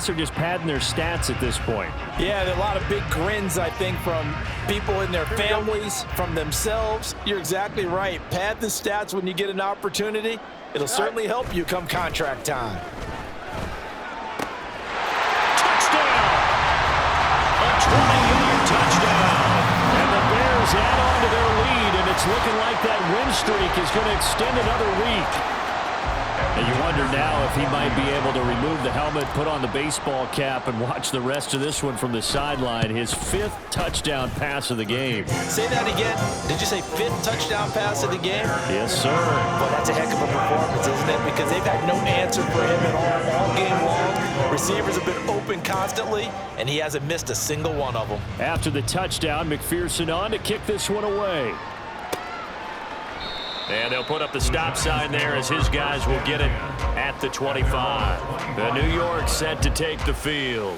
Are just padding their stats at this point. Yeah, there are a lot of big grins, I think, from people in their families, from themselves. You're exactly right. Pad the stats when you get an opportunity. It'll certainly help you come contract time. Touchdown! A 20-yard touchdown. And the Bears add on to their lead, and it's looking like that win streak is going to extend another week. And you wonder now if he might be able to remove the helmet, put on the baseball cap, and watch the rest of this one from the sideline. His 5th touchdown pass of the game. Say that again. Did you say 5th touchdown pass of the game? Yes, sir. Well, that's a heck of a performance, isn't it? Because they've had no answer for him at all game long. Receivers have been open constantly, and he hasn't missed a single one of them. After the touchdown, McPherson on to kick this one away. And they'll put up the stop sign there as his guys will get it at the 25. The New York set to take the field.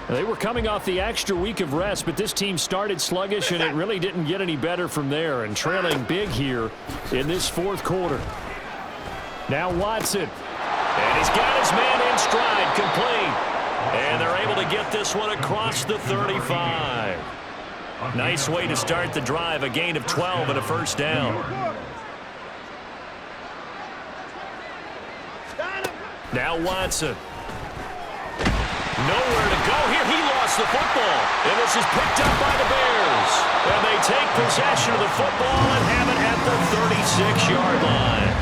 They were coming off the extra week of rest, but this team started sluggish, and it really didn't get any better from there, and trailing big here in this 4th quarter. Now Watson. And he's got his man in stride, complete. And they're able to get this one across the 35. Nice way to start the drive, a gain of 12 and a first down. Now Watson. Nowhere to go here. He lost the football. And this is picked up by the Bears. And they take possession of the football and have it at the 36-yard line.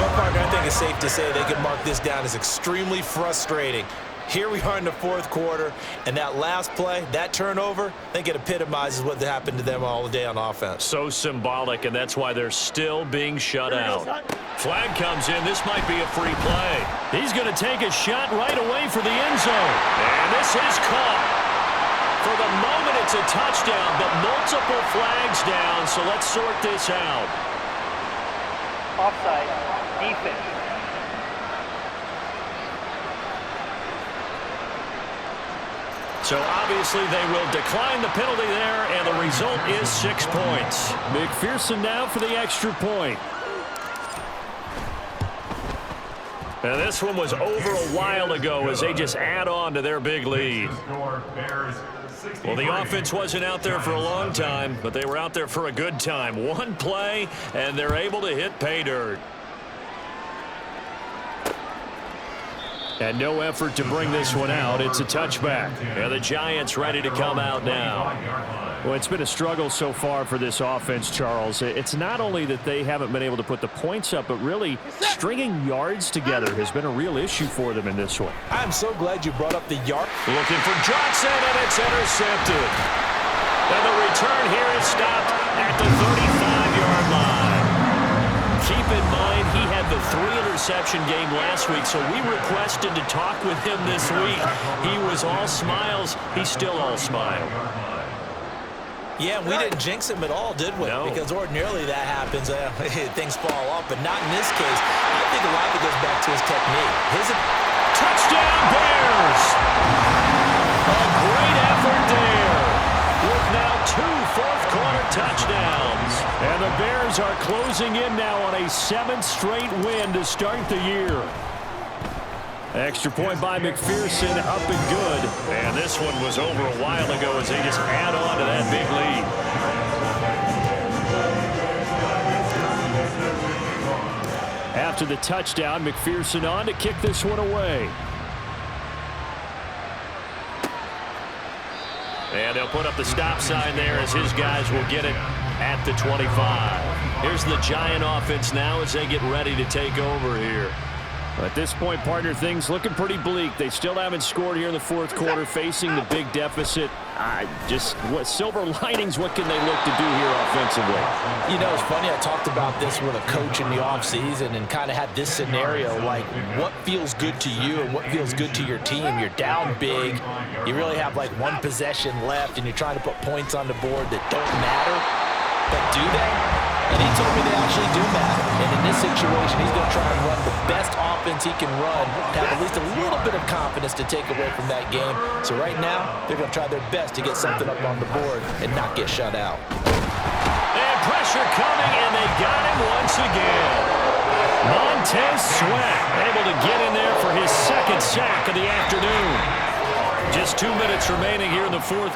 Well, partner, I think it's safe to say they can mark this down as extremely frustrating. Here we are in the 4th quarter, and that last play, that turnover, I think it epitomizes what happened to them all day on offense. So symbolic, and that's why they're still being shut out. Flag comes in. This might be a free play. He's going to take a shot right away for the end zone. And this is caught. For the moment, it's a touchdown, but multiple flags down, so let's sort this out. Offside, defense. So obviously they will decline the penalty there, and the result is 6 points. McPherson now for the extra point. And this one was over a while ago as they just add on to their big lead. Well, the offense wasn't out there for a long time, but they were out there for a good time. One play, and they're able to hit pay dirt. And no effort to bring this one out. It's a touchback. And the Giants ready to come out now. Well, it's been a struggle so far for this offense, Charles. It's not only that they haven't been able to put the points up, but really stringing yards together has been a real issue for them in this one. I'm so glad you brought up the yard. Looking for Johnson, and it's intercepted. And the return here is stopped at the 35-yard line. Keep in mind, he had the 3-interception game last week, so we requested to talk with him this week. He was all smiles. He's still all smile. Yeah, we didn't jinx him at all, did we? No. Because ordinarily that happens. Things fall off, but not in this case. I think a lot of it goes back to his technique. Touchdown, Bears! A great effort there. With now 2 fourth-quarter touchdowns. And the Bears are closing in now on a 7th straight win to start the year. Extra point by McPherson, up and good. And this one was over a while ago as they just add on to that big lead. After the touchdown, McPherson on to kick this one away. And they'll put up the stop sign there as his guys will get it at the 25. Here's the Giant offense now as they get ready to take over here. At this point, partner, things looking pretty bleak. They still haven't scored here in the 4th quarter, facing the big deficit. What silver linings, what can they look to do here offensively? You know, it's funny, I talked about this with a coach in the offseason and kind of had this scenario, like what feels good to you and what feels good to your team. You're down big. You really have like one possession left, and you're trying to put points on the board that don't matter. But do they? And he told me they actually do matter. And in this situation, he's going to try and run the best offense he can run to have at least a little bit of confidence to take away from that game. So right now, they're going to try their best to get something up on the board and not get shut out. And pressure coming, and they got him once again. Montez Sweat able to get in there for his second sack of the afternoon. Just 2 minutes remaining here in the fourth.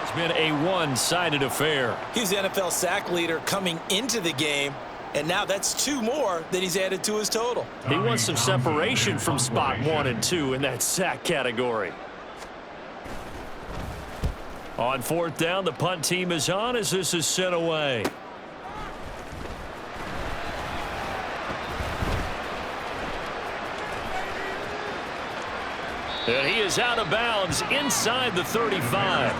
It's been a one-sided affair. He's the NFL sack leader coming into the game, and now that's 2 more that he's added to his total. He wants some separation from spot 1 and 2 in that sack category. On fourth down, the punt team is on as this is sent away. And he is out of bounds inside the 35.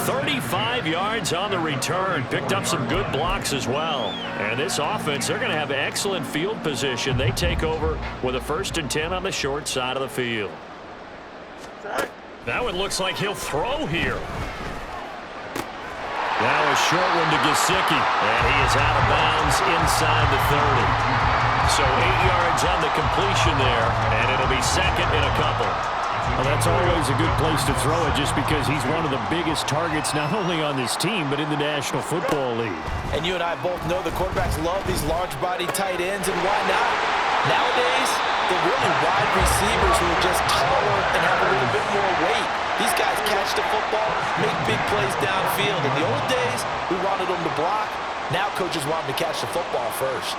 35 yards on the return. Picked up some good blocks as well. And this offense, they're going to have excellent field position. They take over with a 1st and 10 on the short side of the field. That one looks like he'll throw here. Now a short one to Gesicki. And he is out of bounds inside the 30. So 8 yards on the completion there. And it'll be second and a couple. Well, that's always a good place to throw it just because he's one of the biggest targets not only on this team but in the National Football League. And you and I both know the quarterbacks love these large-body tight ends, and why not? Nowadays, the really wide receivers who are just taller and have a little bit more weight. These guys catch the football, make big plays downfield. In the old days, we wanted them to block. Now coaches want them to catch the football first.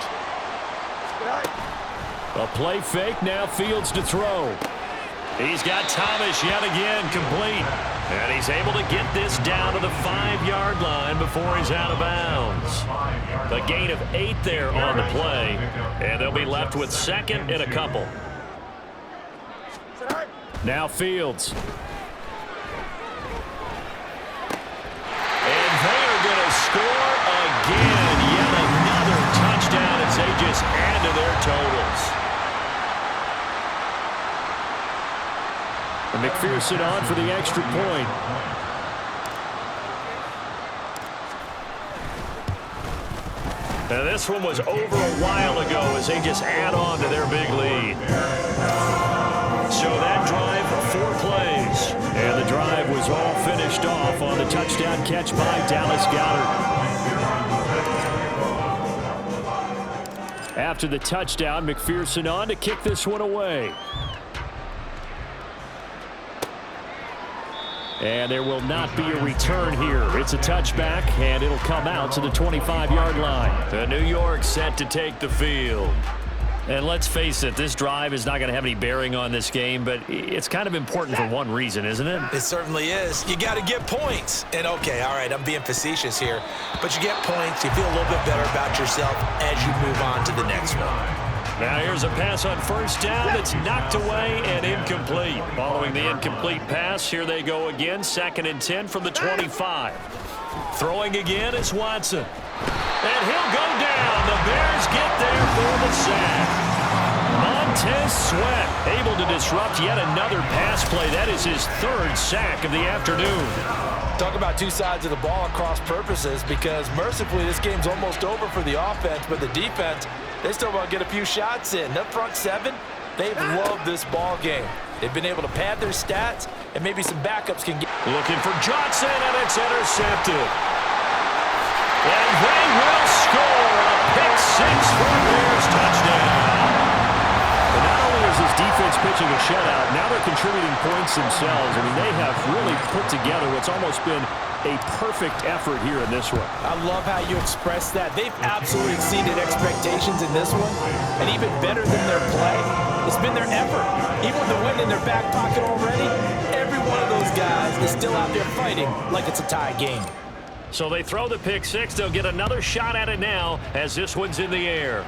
A play fake, now Fields to throw. He's got Thomas yet again complete. And he's able to get this down to the 5-yard line before he's out of bounds. A gain of 8 there on the play. And they'll be left with second and a couple. Now Fields. And they are going to score again. Yet another touchdown as they just add to their totals. And McPherson on for the extra point. Now this one was over a while ago as they just add on to their big lead. So that drive, 4 plays. And the drive was all finished off on the touchdown catch by Dallas Goedert. After the touchdown, McPherson on to kick this one away. And there will not be a return here. It's a touchback, and it'll come out to the 25-yard line. The New York set to take the field. And let's face it, this drive is not going to have any bearing on this game, but it's kind of important for one reason, isn't it? It certainly is. You got to get points. And, okay, all right, I'm being facetious here. But you get points, you feel a little bit better about yourself as you move on to the next one. Now here's a pass on first down that's knocked away and incomplete. Following the incomplete pass, here they go again. 2nd and 10 from the 25. Throwing again is Watson. And he'll go down. The Bears get there for the sack. Montez Sweat able to disrupt yet another pass play. That is his 3rd sack of the afternoon. Talk about 2 sides of the ball at cross purposes, because mercifully this game's almost over for the offense, but the defense, they still want to get a few shots in. That front 7, they've loved this ball game. They've been able to pad their stats, and maybe some backups can get. Looking for Johnson, and it's intercepted. And they will score a pick 6 for a Bears touchdown. And not only is his defense pitching a shutout, now they're contributing points themselves. I mean, they have really put together what's almost been a perfect effort here in this one. I love how you express that. They've absolutely exceeded expectations in this one. And even better than their play, it's been their effort. Even with the win in their back pocket already, every one of those guys is still out there fighting like it's a tie game. So they throw the pick 6. They'll get another shot at it now as this one's in the air.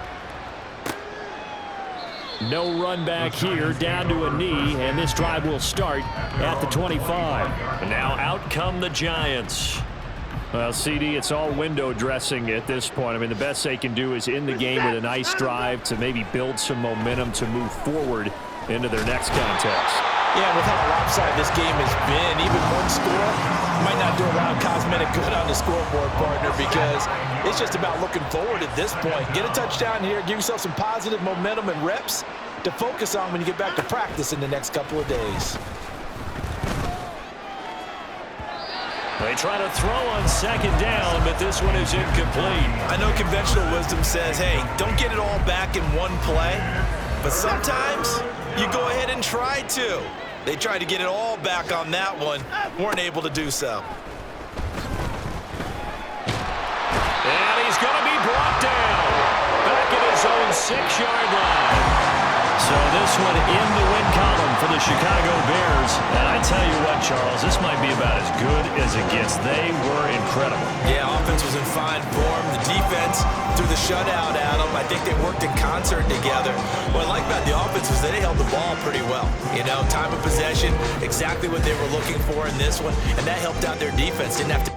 No run back here, down to a knee, and this drive will start at the 25. And now out come the Giants. Well, CD, it's all window dressing at this point. I mean, the best they can do is in the game with a nice drive to maybe build some momentum to move forward into their next contest. Yeah, with how lopsided this game has been, even one score might not do a lot of cosmetic good on the scoreboard, partner, because it's just about looking forward at this point. Get a touchdown here, give yourself some positive momentum and reps to focus on when you get back to practice in the next couple of days. They try to throw on second down, but this one is incomplete. I know conventional wisdom says, hey, don't get it all back in one play, but sometimes you go ahead and try to. They tried to get it all back on that one, weren't able to do so. And he's going to be brought down back at his own 6-yard line. So this one in the win column for the Chicago Bears. And I tell you what, Charles, this might be about as good as it gets. They were incredible. Yeah, offense was in fine form. The defense threw the shutout at them. I think they worked in concert together. What I like about the offense is that they held the ball pretty well. You know, time of possession, exactly what they were looking for in this one, and that helped out their defense. Didn't have to.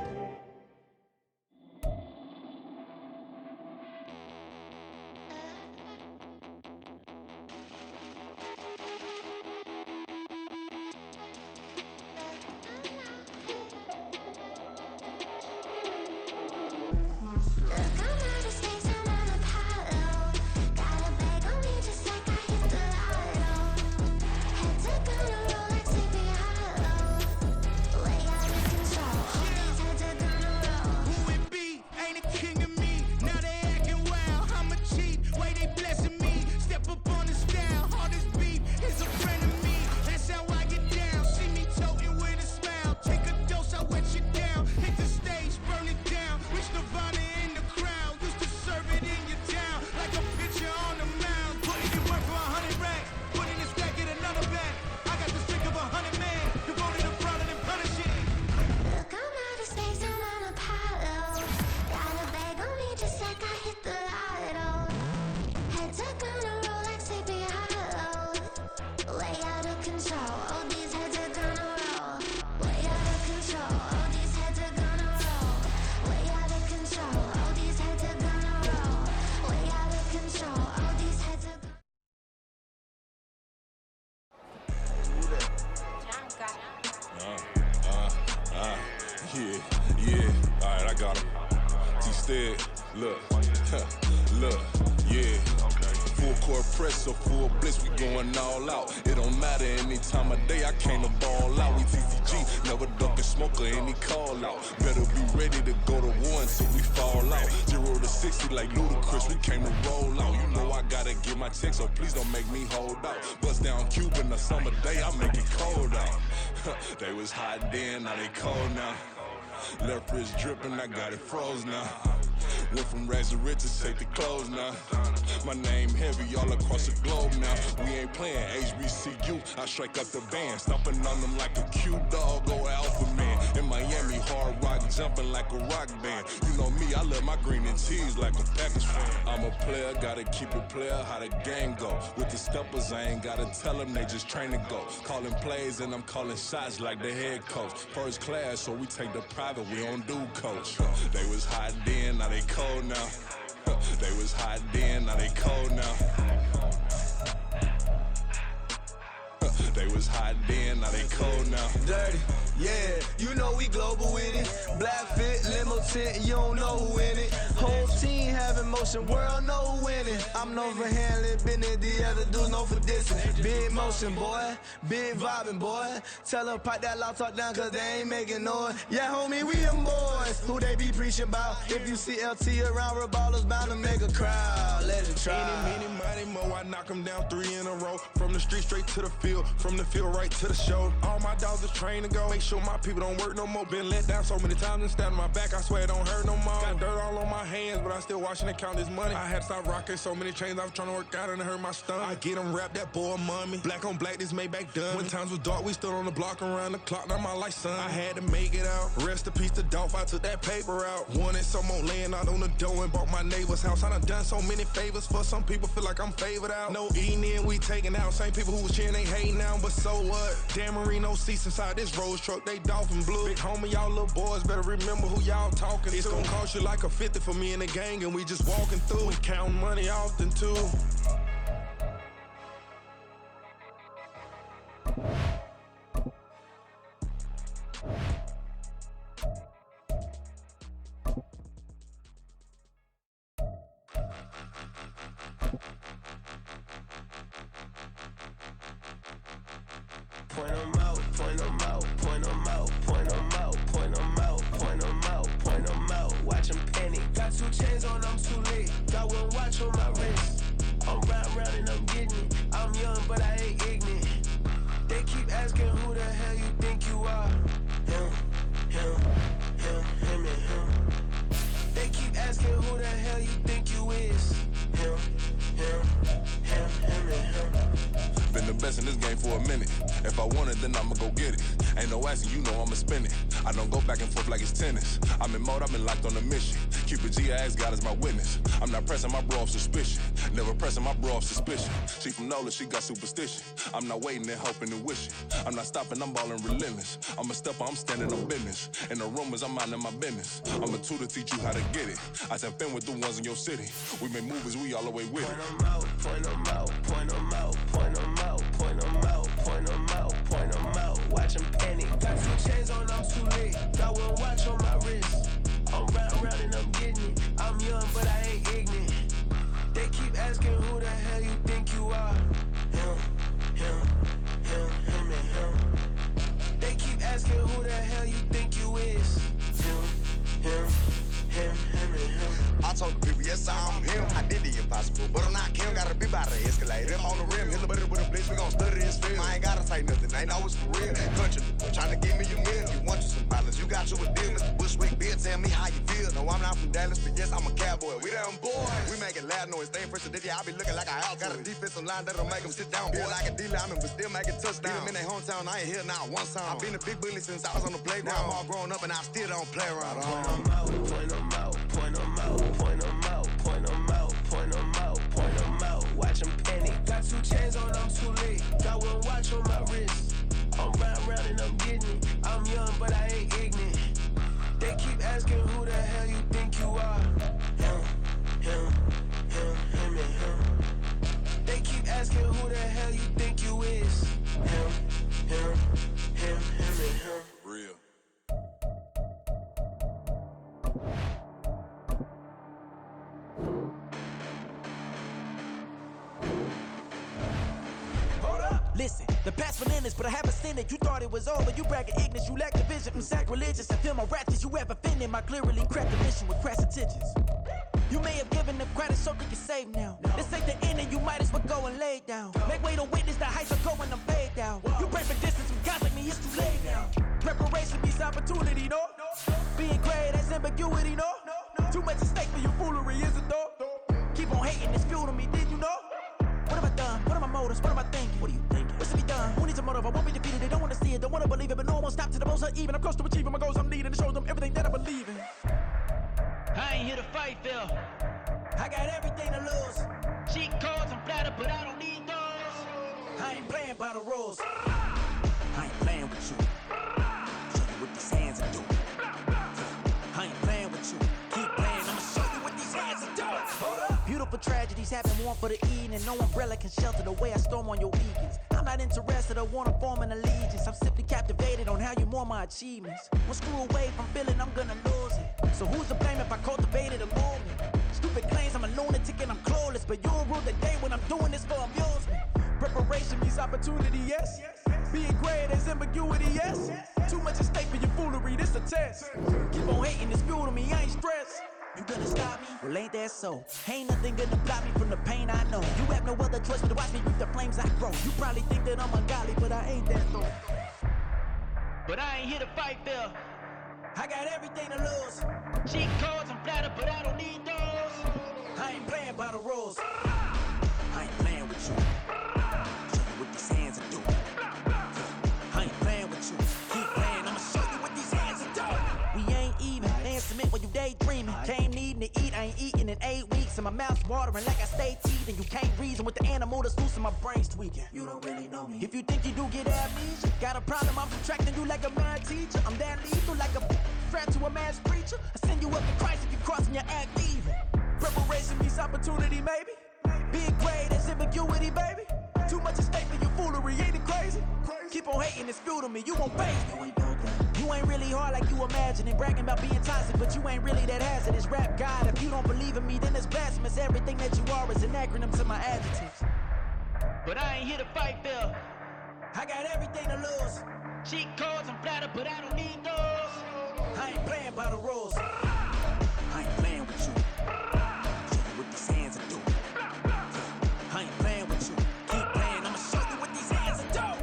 Yeah, all right, I got him. T-Stead, look, yeah. Full court press or full blitz, we going all out. It don't matter any time of day, I came to ball out. We TCG, never ducking smoke or any call out. Better be ready to go to war until we fall out. 0 to 60 like Ludacris, we came to roll out. You know I gotta get my check, so please don't make me hold out. Bust down Cuban a summer day, I make it cold out. They was hot then, now they cold now. Left wrist dripping, I got it froze now. Went from rags to riches, take the clothes now. My name heavy all across the globe now. We ain't playing HBCU, I strike up the band. Stomping on them like a cute dog, go alpha man. In Miami, hard rock, jumping like a rock band. You know me, I love my green and cheese like a Packers fan. I'm a player, gotta keep it player, how the game go. With the steppers, I ain't gotta tell them, they just train to go. Calling plays and I'm calling shots like the head coach. First class, so we take the private, we don't do coach. They was hot then, now they cold now. They was hot then, now they cold now. They was hot then, now they cold now. Dirty, yeah, you know we global with it. Black fit, limo tint, you don't know who in it. Whole team having motion, world know who winning. I'm known for handling business, the other dudes known for dissing. Big motion, boy, big vibing, boy. Tell her pipe that loud talk down, cause they ain't making noise. Yeah, homie, we them boys, who they be preaching about. If you see LT around, ballers bound to make a crowd. Let it try. Any, money, mo, I knock them down 3 in a row. From the street straight to the field, from the field right to the show. All my dogs is trained to go. Make sure my people don't work no more. Been let down so many times and stabbed my back. I swear it don't hurt no more. Got dirt all on my hands, but I still watching and count this money. I had to stop rocking so many chains. I was trying to work out and it hurt my stomach. I get them wrapped, that boy mommy. Black on black, this Maybach done. When times was dark, we stood on the block around the clock. Now my life, son. I had to make it out. Rest in peace to Dolph. I took that paper out. Wanted some more laying out on the dough and bought my neighbor's house. I done so many favors for some people. Feel like I'm favored out. No eating in, we taking out. Same people who was cheering, they hating now, but so what? Dan Marino seats inside this Rolls truck, they dolphin blue. Big homie, y'all little boys better remember who y'all talking to. It's gonna cost you like a 50 for me and the gang, and we just walking through. We counting money often too. best in this game for a minute. If I want it, then I'ma go get it. Ain't no asking, you know I'ma spend it. I don't go back and forth like it's tennis. I'm in mode, I've been locked on a mission. Cupid G, I ask God as my witness. I'm not pressing my bro off suspicion. Never pressing my bro off suspicion. She from Nola, she got superstition. I'm not waiting and hoping and wishing. I'm not stopping, I'm ballin' relentless. I'm a stepper, I'm standing on business. In the rumors, I'm minding my business. I'm a tutor, teach you how to get it. I said, fin with the ones in your city. We make movies, we all the way with it. Point them out, point them out, point them out, point them out, point them out, point them out, point them out. Watch them panic. Got 2 chains on, I'm too late. Got 1 watch on my wrist. I'm round and I'm getting it. I'm young, but I ain't ignorant. They keep asking who the hell you think you are. Him, and him. They keep asking who the hell you think you is. Him, and him. I told the people, yes, I'm him. I did the impossible, but I'm not Kim. Gotta be by the escalator. On the rim, hit the butter with a blitz. We gon' study this film. I ain't gotta say nothing, ain't know it's for real. Country, tryna give me your meal. You want you some balance, you got you a deal. Mr. Bushwick, Bill, tell me how you feel. No, I'm not from Dallas, but yes, I'm a cowboy. We them boys. We making loud noise. Stay fresh, today, I be looking like a house. Got a defensive line that'll make them sit down. Feel like a D-lineman, but still making touchdowns. Beat them in their hometown, I ain't here now one time. I been a big bully since I was on the playground. I'm all grown up and I still don't play around. Point them out, point them out, point them out, point them out, point them out, point them out, point them out. Watch them panic. Got 2 chains on, I'm too late. Got 1 watch on my wrist. I'm round and I'm getting it. I'm young, but I ain't ignorant. They keep asking who the hell you think you are. Him, and him. They keep asking who the hell you think you is. Him, and him. Real. Listen, the past relentless, but I haven't seen it. You thought it was over, you bragging ignorance. You lack the vision from sacrilegious. I feel my ratchets, you have offended my clearly cracked mission with crass intentions. You may have given them credit so they can save now. This ain't the end and you might as well go and lay down. Make way to witness the heights are going, I'm paid down. You pray for distance from guys like me, it's too late now. Preparation means opportunity, no? Being great, that's ambiguity, no? Too much at stake for your foolery, is it though? Keep on hating, it's fuel to me, did you know? What have I done? What are my motives? What am I thinking? What are you thinking? What's to be done? Who needs a motive? I won't be defeated. They don't want to see it, don't want to believe it, but no one won't stop to the most even. I'm close to achieving my goals. I'm leading to show them everything that I believe in. I ain't here to fight, Phil. I got everything to lose. Cheat codes and flatter, but I don't need those. I ain't playing by the rules. I ain't playing with you. Show you what these hands are doing. I ain't playing with you. Keep playing. I'ma show you what these hands are doing. Hold up. Beautiful tragedies happen, one for the evening. No umbrella can shelter the way I storm on your weekends. I'm not interested, I wanna form an allegiance. I'm simply captivated on how you more my achievements. One screw away from feeling I'm gonna lose it. So who's to blame if I cultivated a movement? Stupid claims I'm a lunatic and I'm clueless, but you'll rule the day when I'm doing this for amusement. Preparation means opportunity, yes. Being great is ambiguity, yes. Too much at stake for your foolery, this a test. Keep on hating, it's fuel to me, I ain't stressed. You gonna stop me? Well, ain't that so? Ain't nothing gonna block me from the pain I know. You have no other choice but to watch me reap the flames I grow. You probably think that I'm ungodly, but I ain't that though. But I ain't here to fight, Phil. I got everything to lose. Cheat codes and flatter, but I don't need those. I ain't playing by the rules. I ain't playing with you. Show you what these hands are doing. I ain't playing with you. Keep playing, I'ma show you what these hands are doing. We ain't even. They cement when you daydreaming. Came needing to eat, I ain't eating in 8 weeks. And my mouth's watering like I stay teething. You can't reason with the animal that's loose and my brain's tweaking. You don't really know me. If you think you do get amnesia, got a problem, I'm subtracting you like a mad teacher. I'm that lethal like a threat to a mass preacher. I send you up to Christ if you crossing your act evil. Preparation means opportunity, maybe. Being great is ambiguity, baby. Too much at stake for your foolery, ain't it crazy? Keep on hating, it's fuel to me, you won't face me. You ain't really hard like you imagining. Bragging about being toxic, but you ain't really that hazardous. Rap God, if you don't believe in me, then it's blasphemous. Everything that you are is an acronym to my adjectives. But I ain't here to fight, Phil. I got everything to lose. Cheat codes and flatter, but I don't need those. I ain't playing by the rules. I ain't playing with you. Show you what these hands are doing. I ain't playing with you. Keep playing, I'ma show you what these hands are doing.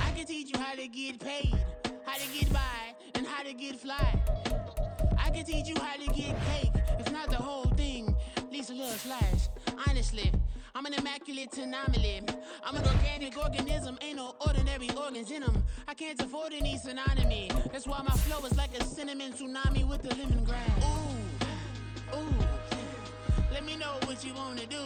I can teach you how to get paid. how to get by and how to get fly. I can teach you how to get cake, if not the whole thing, at least a little slice. Honestly, I'm an immaculate anomaly. I'm an organic organism, ain't no ordinary organs in them. I can't afford any synonymy. That's why my flow is like a cinnamon tsunami with the lemongrass. Ooh, ooh, let me know what you wanna do.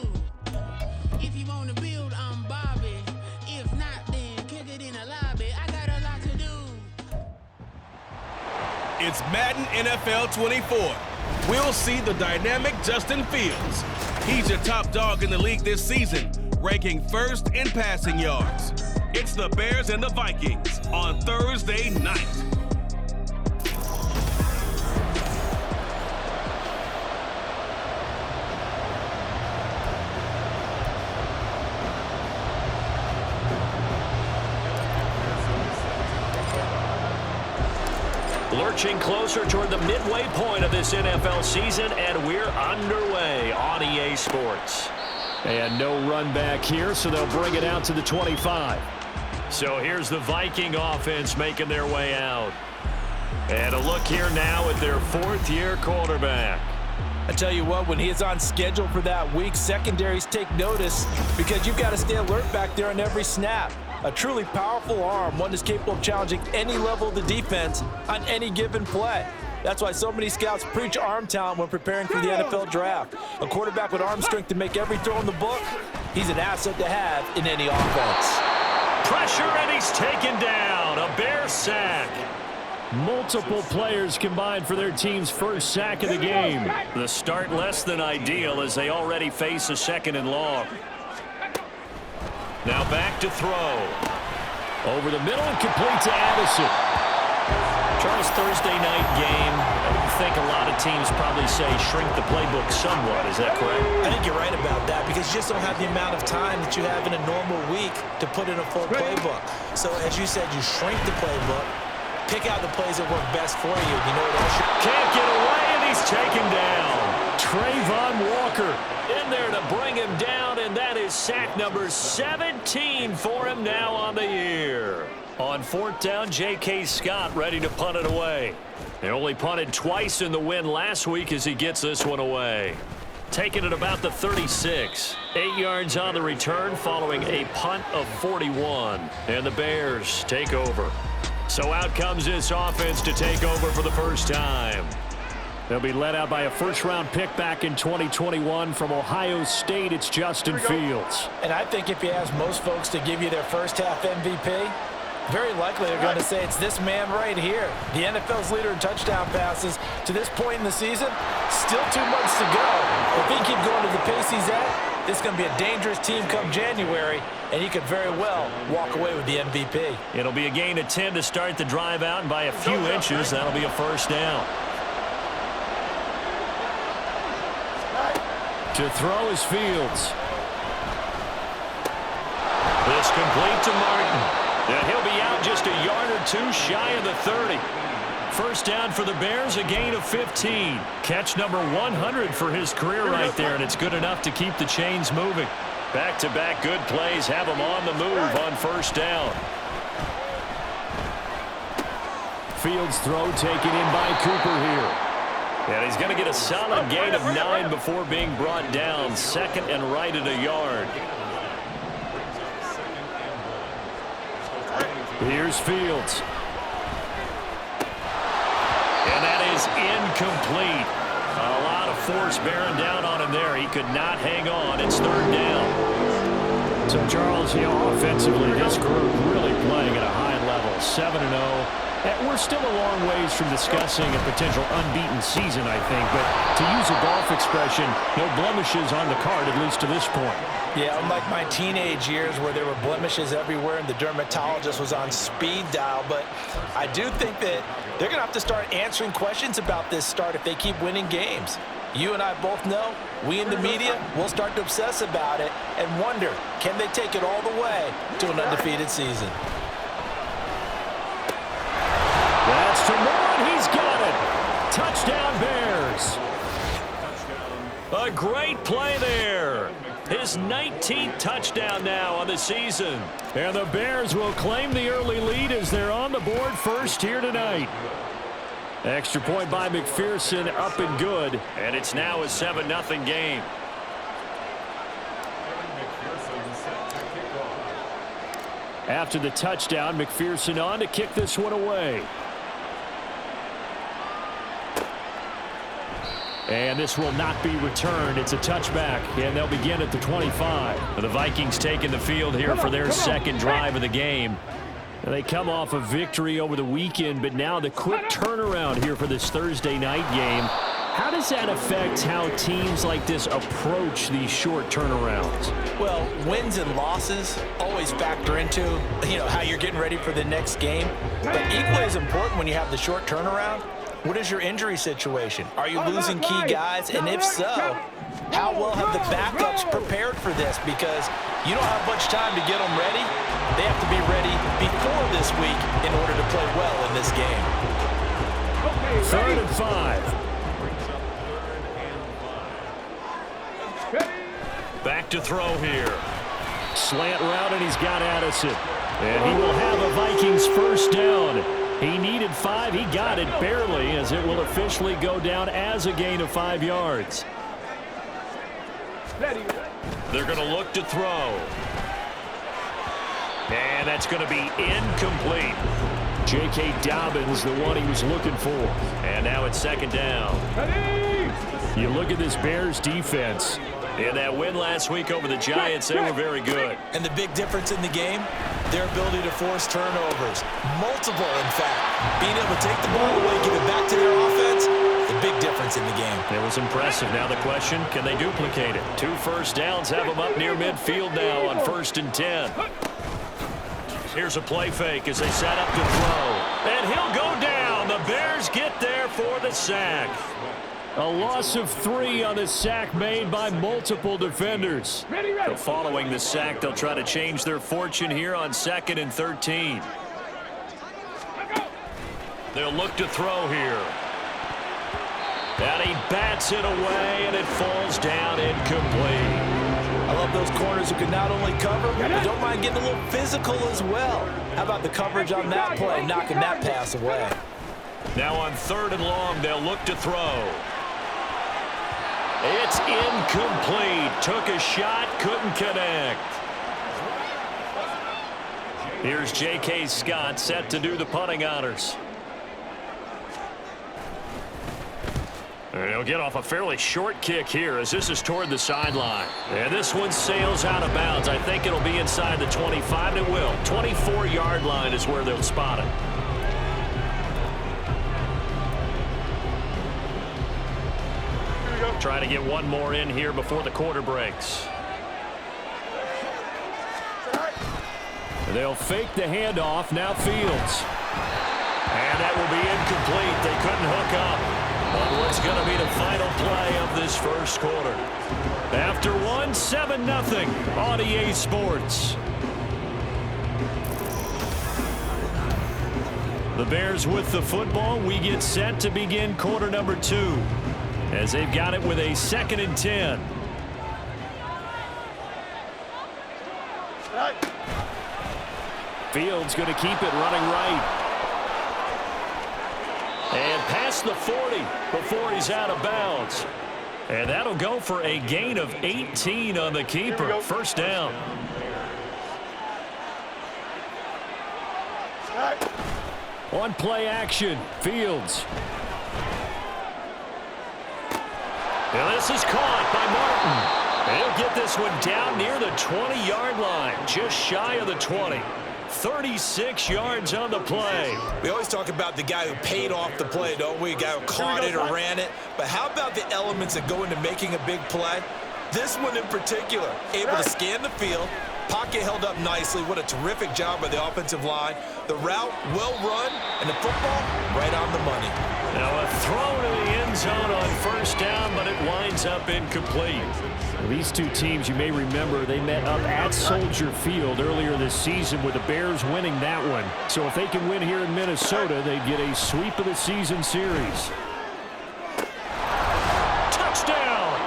If you wanna build, I'm Bobby. If not, then kick it in the lobby. I got a lot to do. It's Madden NFL 24. We'll see the dynamic Justin Fields. He's your top dog in the league this season, ranking first in passing yards. It's the Bears and the Vikings on Thursday night. Lurching closer toward the midway point of this NFL season, and we're underway on EA Sports. And no run back here, so they'll bring it out to the 25. So here's the Viking offense making their way out. And a look here now at their fourth-year quarterback. I tell you what, when he is on schedule for that week, secondaries take notice because you've got to stay alert back there on every snap. A truly powerful arm, one that's capable of challenging any level of the defense on any given play. That's why so many scouts preach arm talent when preparing for the NFL draft. A quarterback with arm strength to make every throw in the book, he's an asset to have in any offense. Pressure, and he's taken down. A Bear sack. Multiple players combined for their team's first sack of the game. The start less than ideal as they already face a second and long. Now back to throw. Over the middle and complete to Addison. Charles, Thursday night game, I think a lot of teams probably say shrink the playbook somewhat. Is that correct? I think you're right about that because you just don't have the amount of time that you have in a normal week to put in a full playbook. So as you said, you shrink the playbook, pick out the plays that work best for you. You know what else? Can't get away, and he's taken down. Trayvon Walker in there to bring him down, and that is sack number 17 for him now on the year. On fourth down, J.K. Scott ready to punt it away. They only punted twice in the win last week as he gets this one away. Taking it about the 36. 8 yards on the return following a punt of 41. And the Bears take over. So out comes this offense to take over for the first time. They'll be led out by a first-round pick back in 2021 from Ohio State. It's Justin Fields. And I think if you ask most folks to give you their first-half MVP, very likely they're going to say it's this man right here. The NFL's leader in touchdown passes to this point in the season. Still 2 months to go. If he keeps going to the pace he's at, this is going to be a dangerous team come January, and he could very well walk away with the MVP. It'll be a gain of 10 to start the drive out, and by a few inches, that'll be a first down. To throw is Fields. This complete to Martin. And he'll be out just a yard or two shy of the 30. First down for the Bears, a gain of 15. Catch number 100 for his career right there, and it's good enough to keep the chains moving. Back-to-back good plays have him on the move on first down. Fields throw taken in by Cooper here. And he's going to get a solid gain of 9 before being brought down. Second and right at a yard. Here's Fields. And that is incomplete. A lot of force bearing down on him there. He could not hang on. It's third down. So, Charles, offensively, this group really playing at a high level. 7-0. And we're still a long ways from discussing a potential unbeaten season, I think. But to use a golf expression, no blemishes on the card, at least to this point. Yeah, unlike my teenage years where there were blemishes everywhere and the dermatologist was on speed dial. But I do think that they're going to have to start answering questions about this start if they keep winning games. You and I both know, we in the media will start to obsess about it and wonder, can they take it all the way to an undefeated season? That's to Moore, he's got it. Touchdown, Bears. A great play there. His 19th touchdown now on the season. And the Bears will claim the early lead as they're on the board first here tonight. Extra point by McPherson, up and good. And it's now a 7-0 game. After the touchdown, McPherson on to kick this one away. And this will not be returned. It's a touchback, and they'll begin at the 25. The Vikings taking the field here for their second drive of the game. They come off a victory over the weekend, but now the quick turnaround here for this Thursday night game. How does that affect how teams like this approach these short turnarounds? Well, wins and losses always factor into, how you're getting ready for the next game. But equally as important when you have the short turnaround, what is your injury situation? Are you losing key guys? And if so, how well have the backups prepared for this? Because you don't have much time to get them ready. They have to be ready before this week in order to play well in this game. 3rd and 5. Back to throw here. Slant route, and he's got Addison. And he will have a Vikings first down. He needed 5. He got it barely, as it will officially go down as a gain of 5 yards. They're going to look to throw. And that's going to be incomplete. J.K. Dobbins, the one he was looking for. And now it's 2nd down. You look at this Bears defense. In that win last week over the Giants, they were very good. And the big difference in the game, their ability to force turnovers. Multiple, in fact. Being able to take the ball away, give it back to their offense, the big difference in the game. It was impressive. Now the question, can they duplicate it? 2 first downs have them up near midfield now on 1st and 10. Here's a play fake as they set up to throw. And he'll go down. The Bears get there for the sack. A loss of 3 on the sack made by multiple defenders. So following the sack, they'll try to change their fortune here on 2nd and 13. They'll look to throw here. And he bats it away, and it falls down incomplete. I love those corners who can not only cover, but don't mind getting a little physical as well. How about the coverage on that play, knocking that pass away? Now on 3rd and long, they'll look to throw. It's incomplete. Took a shot, couldn't connect. Here's J.K. Scott set to do the punting honors. And he'll get off a fairly short kick here as this is toward the sideline. And this one sails out of bounds. I think it'll be inside the 25, and it will. 24-yard line is where they'll spot it. Try to get one more in here before the quarter breaks. They'll fake the handoff. Now Fields. And that will be incomplete. They couldn't hook up on what's going to be the final play of this first quarter. After 7-0 on EA Sports. The Bears with the football. We get set to begin quarter number 2. As they've got it with a 2nd and 10. Fields going to keep it running right. And past the 40 before he's out of bounds. And that'll go for a gain of 18 on the keeper. First down. On play action, Fields. And this is caught by Martin. And he'll get this one down near the 20-yard line, just shy of the 20. 36 yards on the play. We always talk about the guy who paid off the play, don't we? The guy who caught it or ran it. But how about the elements that go into making a big play? This one in particular, able to scan the field. Pocket held up nicely. What a terrific job by the offensive line. The route, well run, and the football, right on the money. Now a throw to the end zone on first down, but it winds up incomplete. These two teams, you may remember, they met up at Soldier Field earlier this season with the Bears winning that one. So if they can win here in Minnesota, they'd get a sweep of the season series. Touchdown!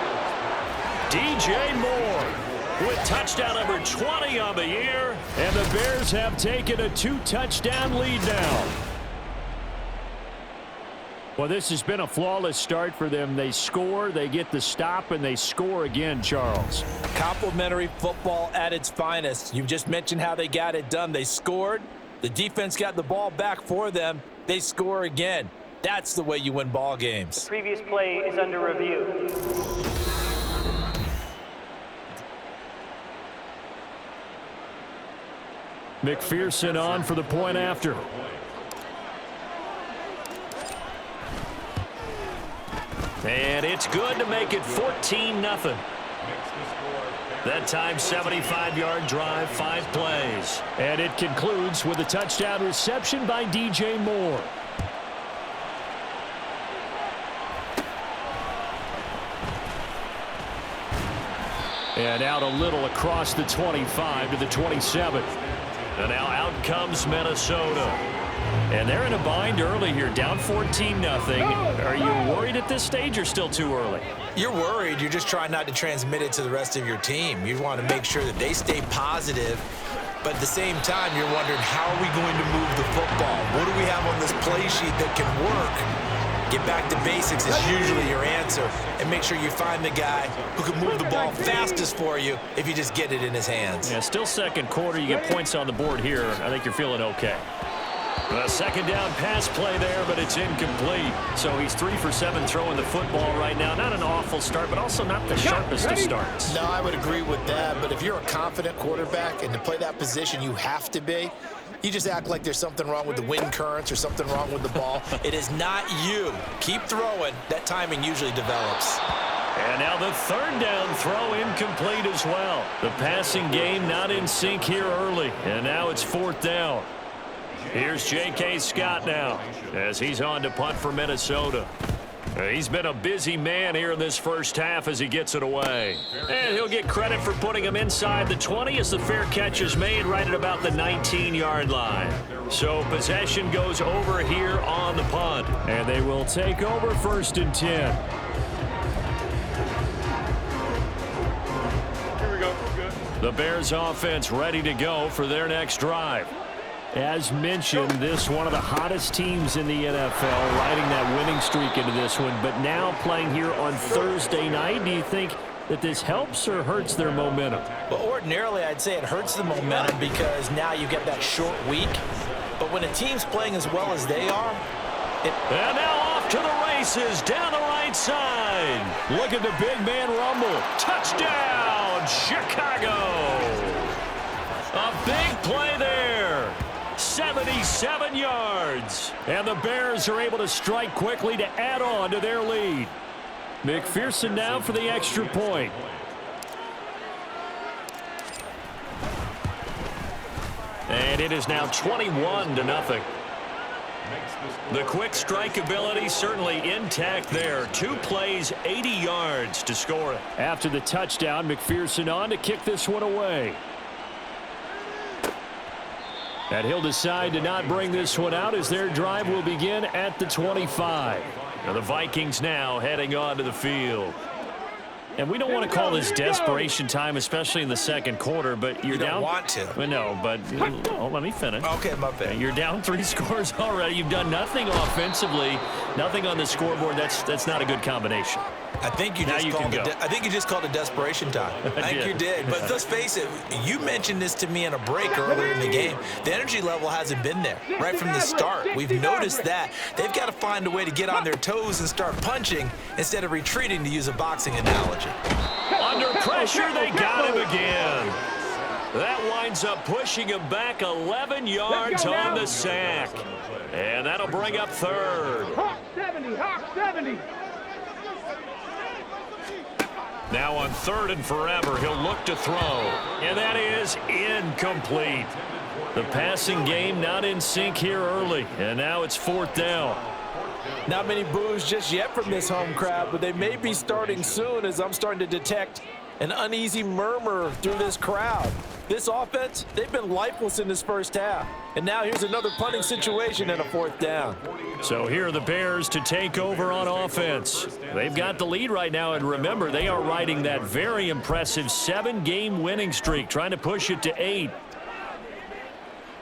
DJ Moore. Touchdown number 20 on the year. And the Bears have taken a 2-touchdown lead now. Well, this has been a flawless start for them. They score, they get the stop, and they score again, Charles. Complimentary football at its finest. You just mentioned how they got it done. They scored. The defense got the ball back for them. They score again. That's the way you win ball games. The previous play is under review. McPherson on for the point after. And it's good to make it 14-0. That time, 75-yard drive, 5 plays. And it concludes with a touchdown reception by DJ Moore. And out a little across the 25 to the 27. And now out comes Minnesota. And they're in a bind early here, down 14-0. Are you worried at this stage or still too early? You're worried. You're just trying not to transmit it to the rest of your team. You want to make sure that they stay positive. But at the same time, you're wondering, how are we going to move the football? What do we have on this play sheet that can work? Get back to basics is usually your answer. And make sure you find the guy who can move the ball fastest for you if you just get it in his hands. Yeah, still second quarter. You get points on the board here. I think you're feeling okay. A second down pass play there, but it's incomplete. So he's 3 for 7 throwing the football right now. Not an awful start, but also not the sharpest of starts. No, I would agree with that. But if you're a confident quarterback and to play that position, you have to be. You just act like there's something wrong with the wind currents or something wrong with the ball. It is not you. Keep throwing. That timing usually develops. And now the third down throw incomplete as well. The passing game not in sync here early. And now it's 4th down. Here's J.K. Scott now as he's on to punt for Minnesota. He's been a busy man here in this first half as he gets it away. And he'll get credit for putting him inside the 20 as the fair catch is made right at about the 19-yard line. So possession goes over here on the punt. And they will take over 1st and 10. Here we go. Good. The Bears offense ready to go for their next drive. As mentioned, this one of the hottest teams in the NFL, riding that winning streak into this one, but now playing here on Thursday night. Do you think that this helps or hurts their momentum? Well, ordinarily, I'd say it hurts the momentum because now you get that short week. But when a team's playing as well as they are, and now off to the races down the right side. Look at the big man rumble. Touchdown, Chicago. A big play there. 77 yards. And the Bears are able to strike quickly to add on to their lead. McPherson now for the extra point. And it is now 21-0. The quick strike ability certainly intact there. 2 plays, 80 yards to score it. After the touchdown, McPherson on to kick this one away. And he'll decide to not bring this one out as their drive will begin at the 25. Now the Vikings now heading onto the field. And we don't want to call this desperation time, especially in the second quarter, but you're down. You don't want to. Well, no, but let me finish. Okay, my bad. You're down 3 scores already. You've done nothing offensively, nothing on the scoreboard. That's not a good combination. I think you just called it desperation time. I think you did. But let's face it, you mentioned this to me in a break earlier in the game. The energy level hasn't been there right from the start. We've noticed that. They've got to find a way to get on their toes and start punching instead of retreating, to use a boxing analogy. Under pressure, they got him again. That winds up pushing him back 11 yards on the sack. And that'll bring up 3rd. Hawk 70, Hawk 70. Now on 3rd and forever, he'll look to throw. And that is incomplete. The passing game not in sync here early. And now it's 4th down. Not many boos just yet from this home crowd, but they may be starting soon as I'm starting to detect an uneasy murmur through this crowd. This offense, they've been lifeless in this first half. And now here's another punting situation and a 4th down. So here are the Bears to take over on offense. They've got the lead right now, and remember, they are riding that very impressive 7-game winning streak, trying to push it to 8.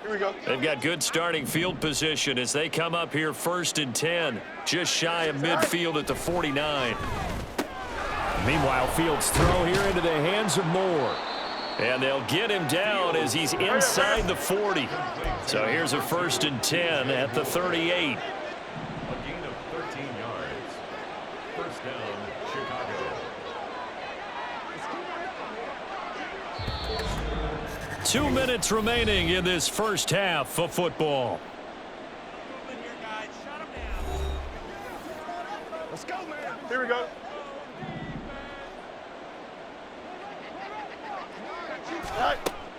Here we go. They've got good starting field position as they come up here 1st and 10, just shy of midfield at the 49. Meanwhile, Fields' throw here into the hands of Moore. And they'll get him down as he's inside the 40. So here's a 1st and 10 at the 38. A gain of 13 yards. First down, Chicago. 2 minutes remaining in this first half of football. Let's go, man. Here we go.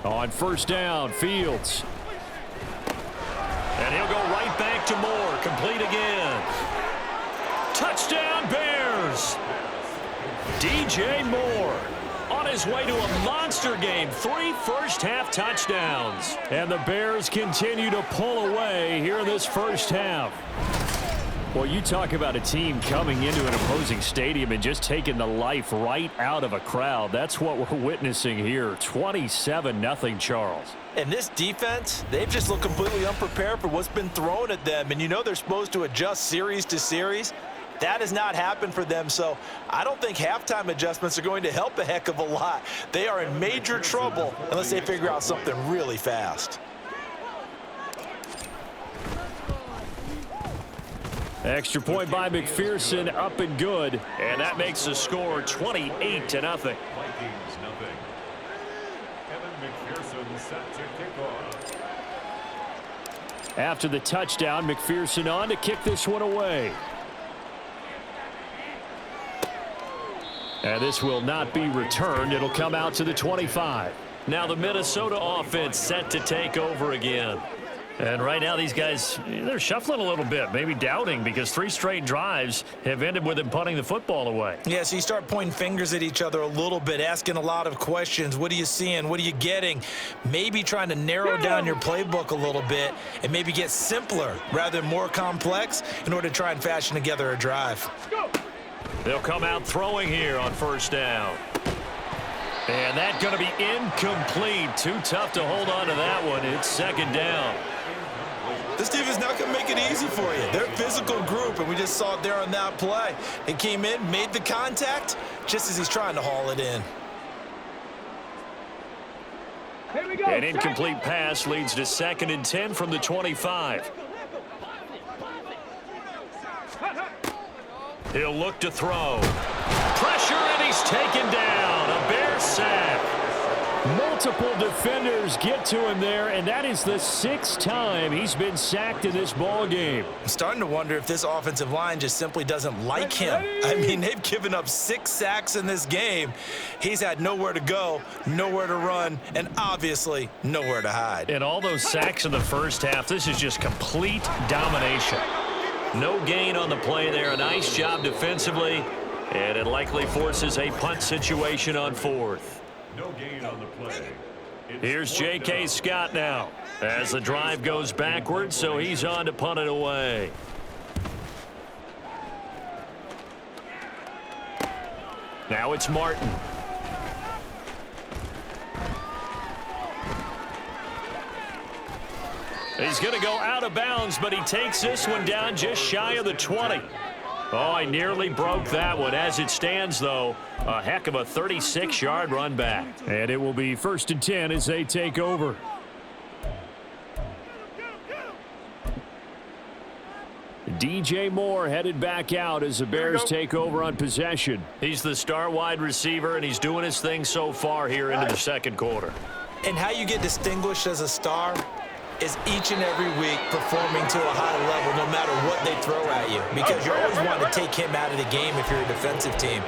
On 1st down, Fields. And he'll go right back to Moore. Complete again. Touchdown, Bears. DJ Moore on his way to a monster game. 3 first-half touchdowns. And the Bears continue to pull away here in this first half. Well, you talk about a team coming into an opposing stadium and just taking the life right out of a crowd. That's what we're witnessing here. 27-0, Charles. And this defense, they've just looked completely unprepared for what's been thrown at them. And you know they're supposed to adjust series to series. That has not happened for them, so I don't think halftime adjustments are going to help a heck of a lot. They are in major trouble unless they figure out something really fast. Extra point by McPherson, up and good. And that makes the score 28-0. Vikings, nothing. Kevin McPherson set to kick off. After the touchdown, McPherson on to kick this one away. And this will not be returned. It'll come out to the 25. Now the Minnesota offense set to take over again. And right now these guys, they're shuffling a little bit, maybe doubting, because 3 straight drives have ended with them punting the football away. Yeah, so you start pointing fingers at each other a little bit, asking a lot of questions. What are you seeing? What are you getting? Maybe trying to narrow down your playbook a little bit and maybe get simpler rather than more complex in order to try and fashion together a drive. They'll come out throwing here on 1st down. And that's going to be incomplete. Too tough to hold on to that one. It's 2nd down. This team is not going to make it easy for you. They're a physical group, and we just saw it there on that play. He came in, made the contact, just as he's trying to haul it in. Here we go. An incomplete pass leads to 2nd and 10 from the 25. He'll look to throw. Pressure, and he's taken down. A Bear sack. Multiple defenders get to him there, and that is the 6th time he's been sacked in this ball game. I'm starting to wonder if this offensive line just simply doesn't like him. I mean, they've given up 6 sacks in this game. He's had nowhere to go, nowhere to run, and obviously nowhere to hide. And all those sacks in the first half, this is just complete domination. No gain on the play there. A nice job defensively, and it likely forces a punt situation on 4th. No gain on the play. Here's J.K. Scott now as the drive goes backwards, so he's on to punt it away. Now it's Martin. He's going to go out of bounds, but he takes this one down just shy of the 20. Oh, he nearly broke that one. As it stands, though, a heck of a 36-yard run back. And it will be 1st and 10 as they take over. DJ Moore headed back out as the Bears take over on possession. He's the star wide receiver, and he's doing his thing so far here into the 2nd quarter. And how you get distinguished as a star is each and every week performing to a high level no matter what they throw at you, because you always want to take him out of the game if you're a defensive team.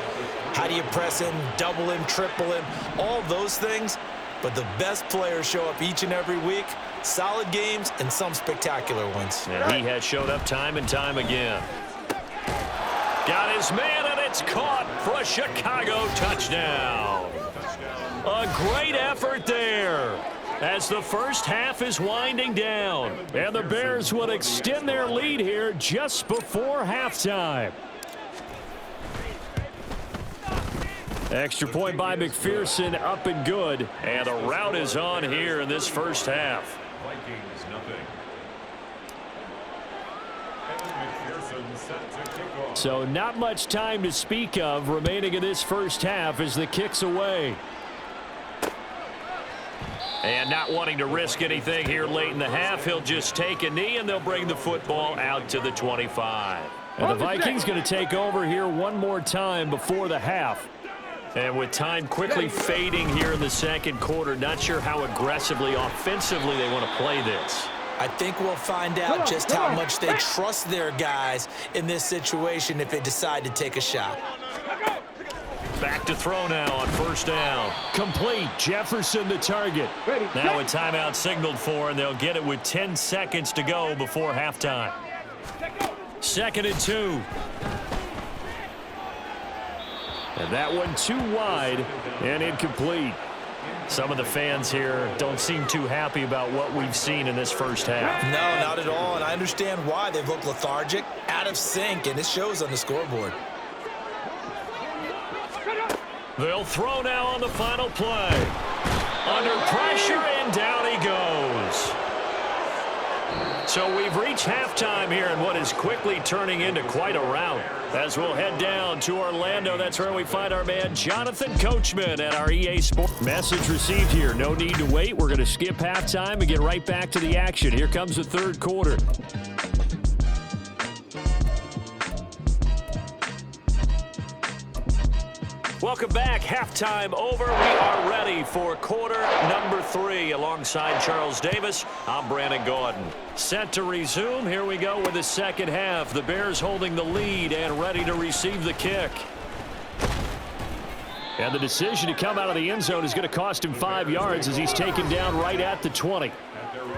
How do you press him, double him, triple him, all those things? But the best players show up each and every week, solid games and some spectacular ones. And he has showed up time and time again. Got his man, and it's caught for a Chicago touchdown. A great effort there. as the first half is winding down. And the Bears will extend their lead here just before halftime. Extra point by McPherson, up and good. And the rout is on here in this first half. Vikings nothing. And McPherson set to kick off. So not much time to speak of remaining in this first half as the kick's away. And not wanting to risk anything here late in the half, he'll just take a knee and they'll bring the football out to the 25. And the Vikings going to take over here one more time before the half. And with time quickly fading here in the second quarter, not sure how aggressively, offensively they want to play this. I think we'll find out just how much they trust their guys in this situation if they decide to take a shot. Back to throw now on first down. Complete. Jefferson the target. Now a timeout signaled for, and they'll get it with 10 seconds to go before halftime. 2nd and 2. And that one too wide and incomplete. Some of the fans here don't seem too happy about what we've seen in this first half. No, not at all, and I understand why. They've looked lethargic, out of sync, and it shows on the scoreboard. They'll throw now on the final play. Under pressure, and down he goes. So we've reached halftime here in what is quickly turning into quite a rout. As we'll head down to Orlando, that's where we find our man Jonathan Coachman at our EA Sports. Message received here. No need to wait. We're going to skip halftime and get right back to the action. Here comes the third quarter. Welcome back. Halftime over. We are ready for quarter number 3. Alongside Charles Davis, I'm Brandon Gordon. Set to resume. Here we go with the second half. The Bears holding the lead and ready to receive the kick. And the decision to come out of the end zone is going to cost him 5 yards as he's taken down right at the 20.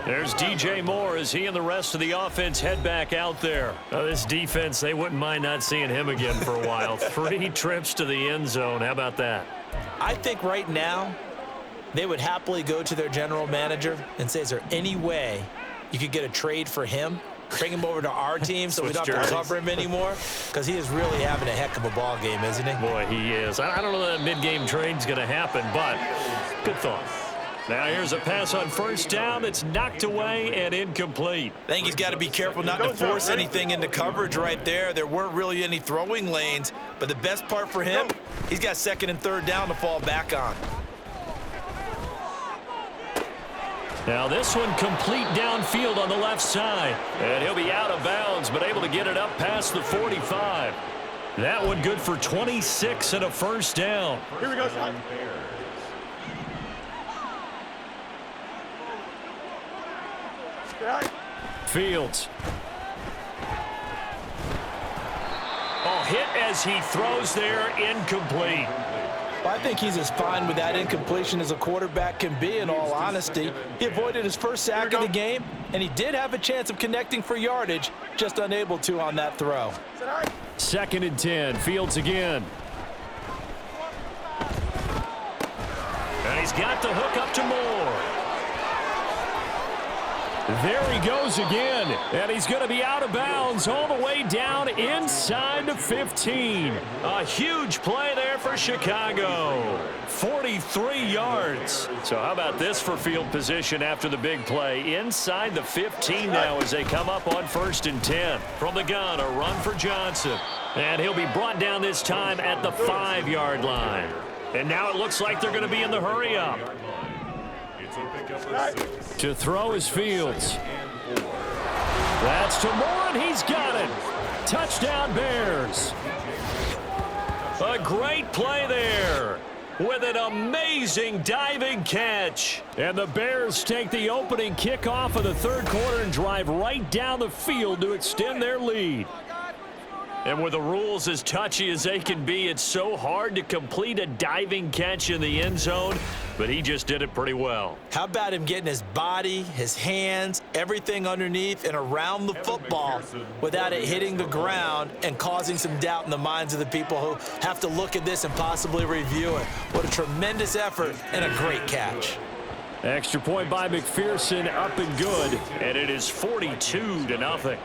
There's DJ Moore as he and the rest of the offense head back out there. This defense, they wouldn't mind not seeing him again for a while. 3 trips to the end zone. How about that? I think right now they would happily go to their general manager and say, is there any way you could get a trade for him? Bring him over to our team so we don't have to cover him anymore? Because he is really having a heck of a ball game, isn't he? Boy, he is. I don't know that mid-game trade's going to happen, but good thought. Now here's a pass on first down that's knocked away and incomplete. I think he's got to be careful not to force anything into coverage right there. There weren't really any throwing lanes, but the best part for him, he's got 2nd and 3rd down to fall back on. Now this one complete downfield on the left side. And he'll be out of bounds, but able to get it up past the 45. That one good for 26 and a first down. Here we go, son. Fields. Oh, hit as he throws there, incomplete. Well, I think he's as fine with that incompletion as a quarterback can be, in all honesty. He avoided his first sack of the game, and he did have a chance of connecting for yardage, just unable to on that throw. 2nd and 10. Fields again. And he's got the hook up to Moore. There he goes again, and he's going to be out of bounds all the way down inside the 15. A huge play there for Chicago. 43 yards. So how about this for field position after the big play? Inside the 15 now as they come up on 1st and 10. From the gun, a run for Johnson. And he'll be brought down this time at the 5-yard line. And now it looks like they're going to be in the hurry up. To throw is Fields. That's to Moore, and he's got it. Touchdown, Bears. A great play there with an amazing diving catch. And the Bears take the opening kickoff of the third quarter and drive right down the field to extend their lead. And with the rules as touchy as they can be, it's so hard to complete a diving catch in the end zone, but he just did it pretty well. How about him getting his body, his hands, everything underneath and around the football without it hitting the ground and causing some doubt in the minds of the people who have to look at this and possibly review it. What a tremendous effort and a great catch. Extra point by McPherson, up and good. And it is 42-0. Evan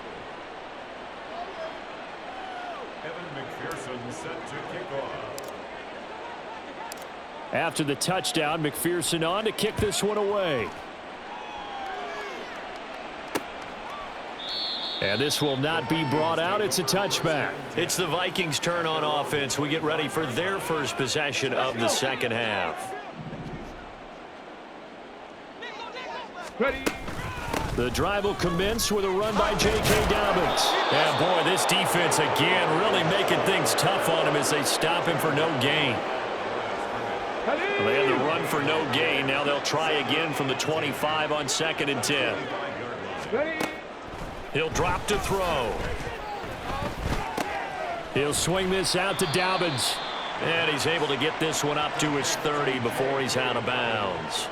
McPherson set to kick off. After the touchdown, McPherson on to kick this one away. And this will not be brought out. It's a touchback. It's the Vikings' turn on offense. We get ready for their first possession of the second half. Ready. The drive will commence with a run by J.K. Dobbins. And boy, this defense again really making things tough on him as they stop him for no gain. They had the run for no gain. Now they'll try again from the 25 on 2nd and 10. Ready. He'll drop to throw. He'll swing this out to Dobbins. And he's able to get this one up to his 30 before he's out of bounds.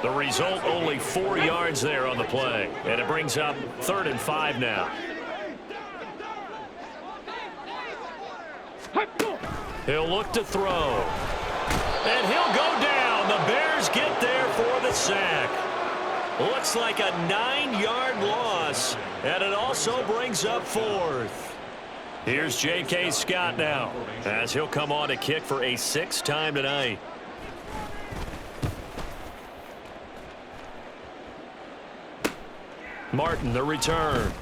The result, only 4 yards there on the play. And it brings up 3rd and 5 now. He'll look to throw. And he'll go down. The Bears get there for the sack. Looks like a 9-yard loss. And it also brings up 4th. Here's J.K. Scott now, as he'll come on to kick for a 6th time tonight. Martin, the return.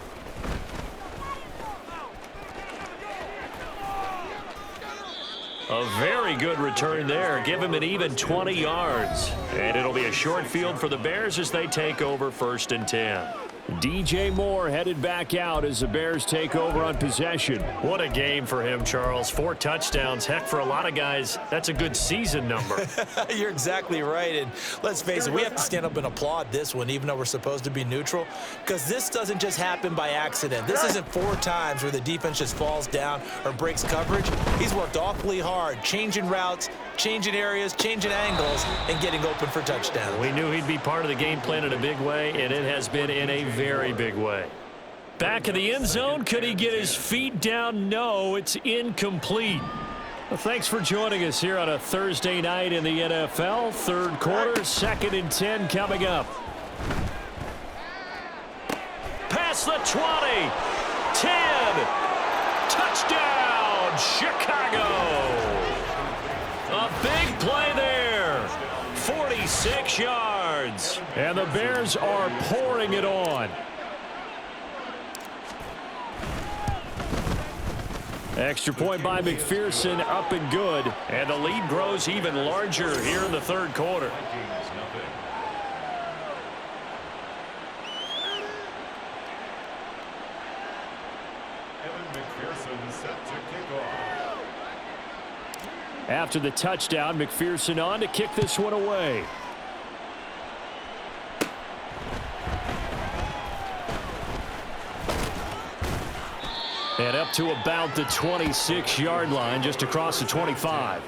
A very good return there. Give him an even 20 yards. And it'll be a short field for the Bears as they take over 1st and 10. DJ Moore headed back out as the Bears take over on possession. What a game for him, Charles. 4 touchdowns. Heck, for a lot of guys, that's a good season number. You're exactly right. And let's face it, we have to stand up and applaud this one, even though we're supposed to be neutral, because this doesn't just happen by accident. This isn't 4 times where the defense just falls down or breaks coverage. He's worked awfully hard, changing routes, changing areas, changing angles, and getting open for touchdowns. We knew he'd be part of the game plan in a big way, and it has been in a very big way. Back in the end zone, could he get his feet down? No, it's incomplete. Well, thanks for joining us here on a Thursday night in the NFL. 3rd quarter, 2nd and 10 coming up. Past the 20, 10, touchdown, Chicago. A big play there. 46 yards. And the Bears are pouring it on. Extra point by McPherson, up and good. And the lead grows even larger here in the 3rd quarter. Evan McPherson set to kick off. After the touchdown, McPherson on to kick this one away. And up to about the 26-yard line, just across the 25.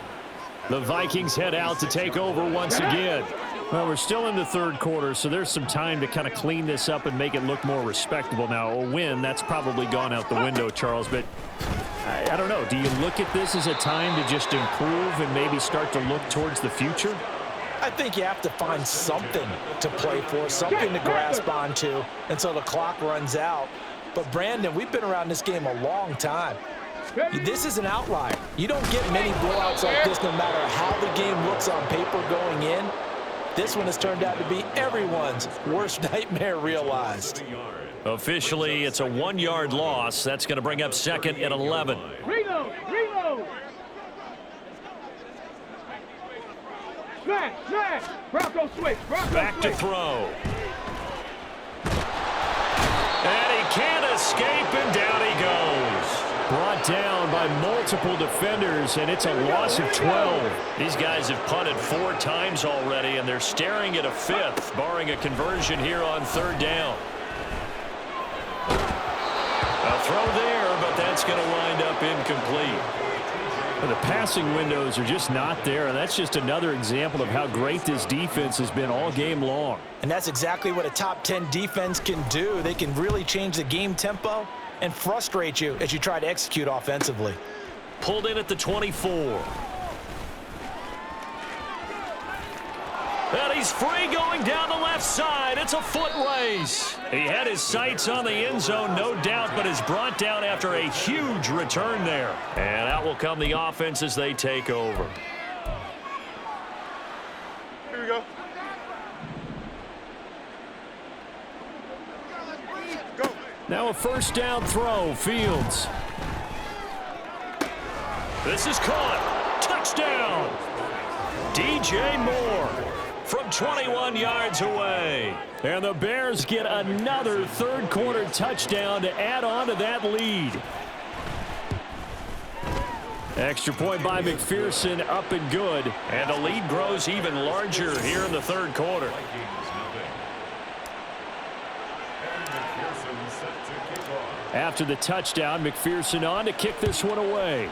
The Vikings head out to take over once again. Well, we're still in the 3rd quarter, so there's some time to kind of clean this up and make it look more respectable. Now, a win, that's probably gone out the window, Charles, but I don't know. Do you look at this as a time to just improve and maybe start to look towards the future? I think you have to find something to play for, something to grasp onto until the clock runs out. But, Brandon, we've been around this game a long time. This is an outlier. You don't get many blowouts like this no matter how the game looks on paper going in. This one has turned out to be everyone's worst nightmare realized. Officially, it's a 1-yard loss. That's going to bring up 2nd and 11. Reload. Reload. Smash. Bronco switch. Back to throw. And he can't escape, and down he goes. Brought down by multiple defenders, and it's a loss of 12. These guys have punted 4 times already, and they're staring at a 5th, barring a conversion here on 3rd down. A throw there, but that's going to wind up incomplete. The passing windows are just not there, and that's just another example of how great this defense has been all game long. And that's exactly what a top 10 defense can do. They can really change the game tempo and frustrate you as you try to execute offensively. Pulled in at the 24. And he's free going down the left side. It's a foot race. He had his sights on the end zone, no doubt, but is brought down after a huge return there. And out will come the offense as they take over. Here we go. Go. Now a first down throw, Fields. This is caught. Touchdown. DJ Moore from 21 yards away. And the Bears get another third-quarter touchdown to add on to that lead. Extra point by McPherson, up and good. And the lead grows even larger here in the third quarter. After the touchdown, McPherson on to kick this one away.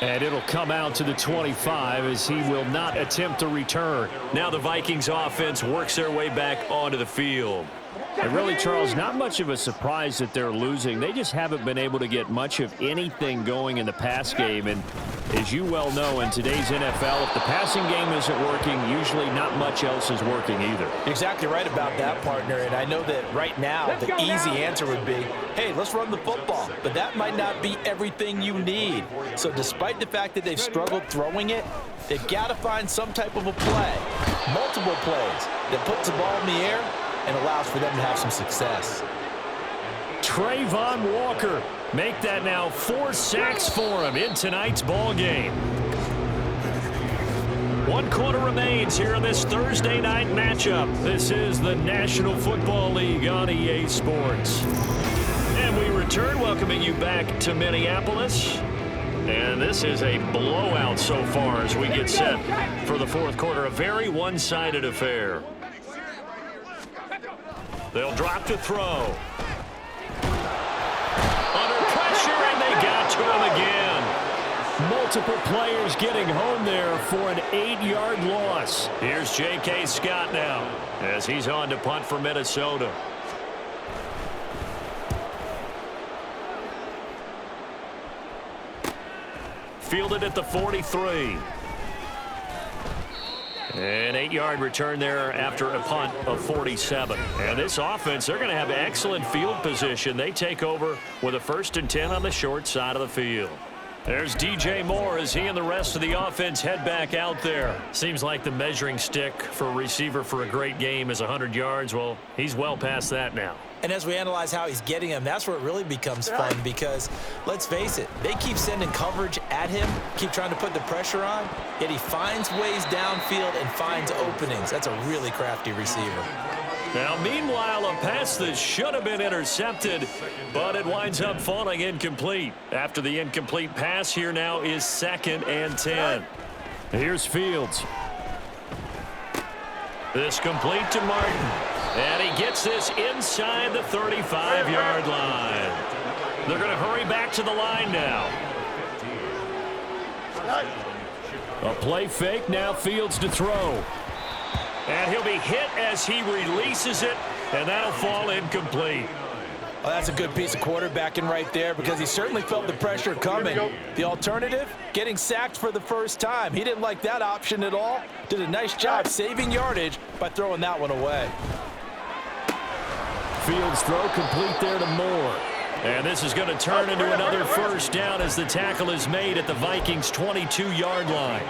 And it'll come out to the 25 as he will not attempt to return. Now the Vikings offense works their way back onto the field. And really, Charles, not much of a surprise that they're losing. They just haven't been able to get much of anything going in the pass game. And as you well know, in today's NFL, if the passing game isn't working, usually not much else is working either. Exactly right about that, partner. And I know that right now the easy answer would be, hey, let's run the football. But that might not be everything you need. So despite the fact that they've struggled throwing it, they've got to find some type of a play, multiple plays, that puts the ball in the air and allows for them to have some success. Trayvon Walker, make that now 4 sacks for him in tonight's ball game. 1 quarter remains here in this Thursday night matchup. This is the National Football League on EA Sports. And we return, welcoming you back to Minneapolis. And this is a blowout so far as we get set for the fourth quarter. A very one-sided affair. They'll drop to throw. Under pressure, and they got to him again. Multiple players getting home there for an 8-yard loss. Here's J.K. Scott now as he's on to punt for Minnesota. Fielded at the 43. An 8-yard return there after a punt of 47. And this offense, they're going to have excellent field position. They take over with a 1st and 10 on the short side of the field. There's DJ Moore as he and the rest of the offense head back out there. Seems like the measuring stick for a receiver for a great game is 100 yards. Well, he's well past that now. And as we analyze how he's getting them, that's where it really becomes fun because, let's face it, they keep sending coverage at him, keep trying to put the pressure on, yet he finds ways downfield and finds openings. That's a really crafty receiver. Now, meanwhile, a pass that should have been intercepted, but it winds up falling incomplete. After the incomplete pass, here now is 2nd and 10. Here's Fields. This complete to Martin. And he gets this inside the 35-yard line. They're going to hurry back to the line now. A play fake, now Fields to throw. And he'll be hit as he releases it, and that'll fall incomplete. Well, that's a good piece of quarterbacking right there because he certainly felt the pressure coming. The alternative, getting sacked for the first time. He didn't like that option at all. Did a nice job saving yardage by throwing that one away. Fields throw complete there to Moore. And this is going to turn into another first down as the tackle is made at the Vikings' 22-yard line.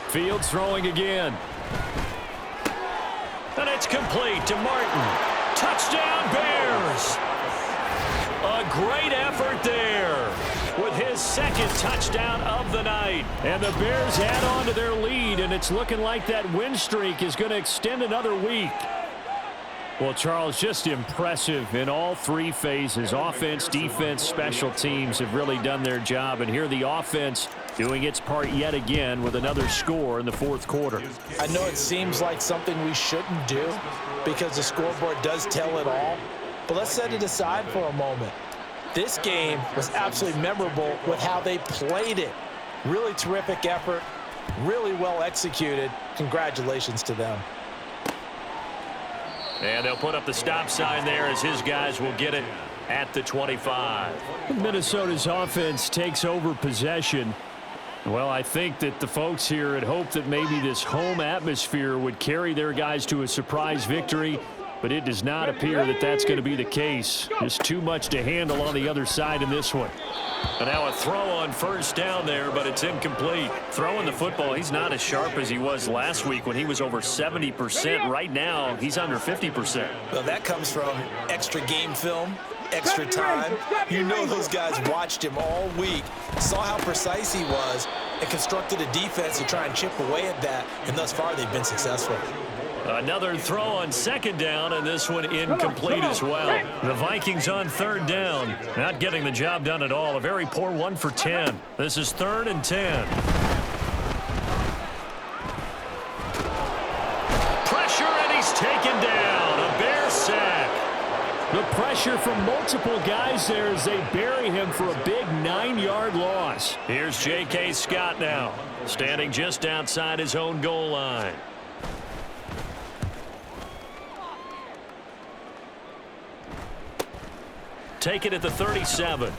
Fields throwing again. And it's complete to Martin. Touchdown, Bears! A great effort there with his 2nd touchdown of the night. And the Bears add on to their lead, and it's looking like that win streak is going to extend another week. Well, Charles, just impressive in all 3 phases. Offense, defense, special teams have really done their job. And here the offense doing its part yet again with another score in the 4th quarter. I know it seems like something we shouldn't do because the scoreboard does tell it all. But let's set it aside for a moment. This game was absolutely memorable with how they played it. Really terrific effort, really well executed. Congratulations to them. And they'll put up the stop sign there as his guys will get it at the 25. Minnesota's offense takes over possession. Well, I think that the folks here had hoped that maybe this home atmosphere would carry their guys to a surprise victory, but it does not appear that that's going to be the case. Just too much to handle on the other side in this one. And now a throw on first down there, but it's incomplete. Throwing the football, he's not as sharp as he was last week when he was over 70%. Right now, he's under 50%. Well, that comes from extra game film, extra time. You know those guys watched him all week, saw how precise he was, and constructed a defense to try and chip away at that, and thus far they've been successful. Another throw on second down, and this one incomplete as well. The Vikings on third down, not getting the job done at all. A very poor 1 for 10. This is 3rd and 10. Pressure, and he's taken down. A Bear sack. The pressure from multiple guys there as they bury him for a big 9-yard loss. Here's J.K. Scott now, standing just outside his own goal line. Take it at the 37.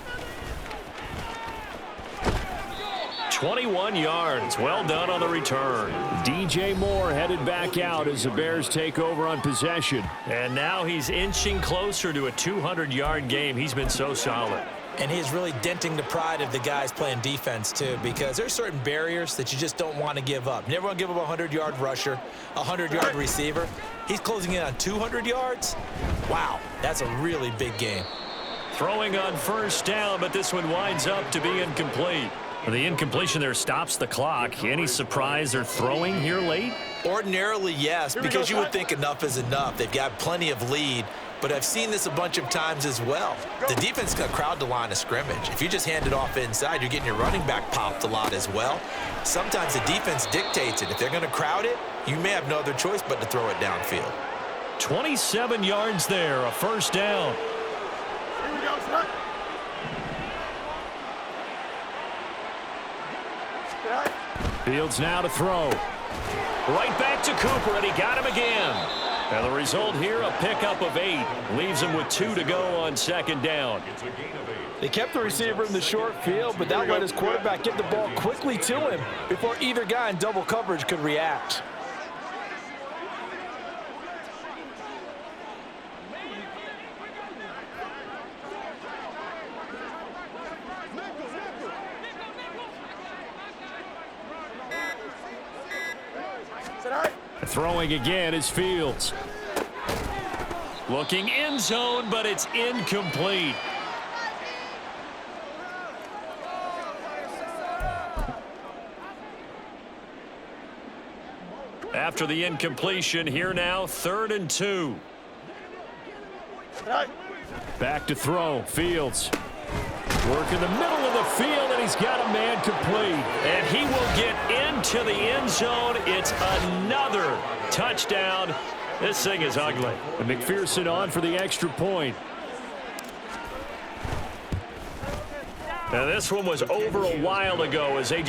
21 yards. Well done on the return. DJ Moore headed back out as the Bears take over on possession. And now he's inching closer to a 200-yard game. He's been so solid. And he's really denting the pride of the guys playing defense, too, because there's certain barriers that you just don't want to give up. You never want to give up a 100-yard rusher, a 100-yard receiver. He's closing in on 200 yards. Wow, that's a really big game. Throwing on first down, but this one winds up to be incomplete. The incompletion there stops the clock. Any surprise they're throwing here late? Ordinarily, yes, because you would think enough is enough. They've got plenty of lead, but I've seen this a bunch of times as well. The defense got crowd the line of scrimmage. If you just hand it off inside, you're getting your running back popped a lot as well. Sometimes the defense dictates it. If they're going to crowd it, you may have no other choice but to throw it downfield. 27 yards there, a first down. Fields now to throw. Right back to Cooper, and he got him again. And the result here, a pickup of 8. Leaves him with 2 to go on second down. They kept the receiver in the short field, but that let his quarterback get the ball quickly to him before either guy in double coverage could react. Throwing again is Fields. Looking end zone, but it's incomplete. After the incompletion, here now, 3rd and 2. Back to throw. Fields. Work in the middle of the field, and he's got a man complete. And he will get into the end zone. It's another touchdown. This thing is ugly. And McPherson on for the extra point. Now this one was over a while ago as they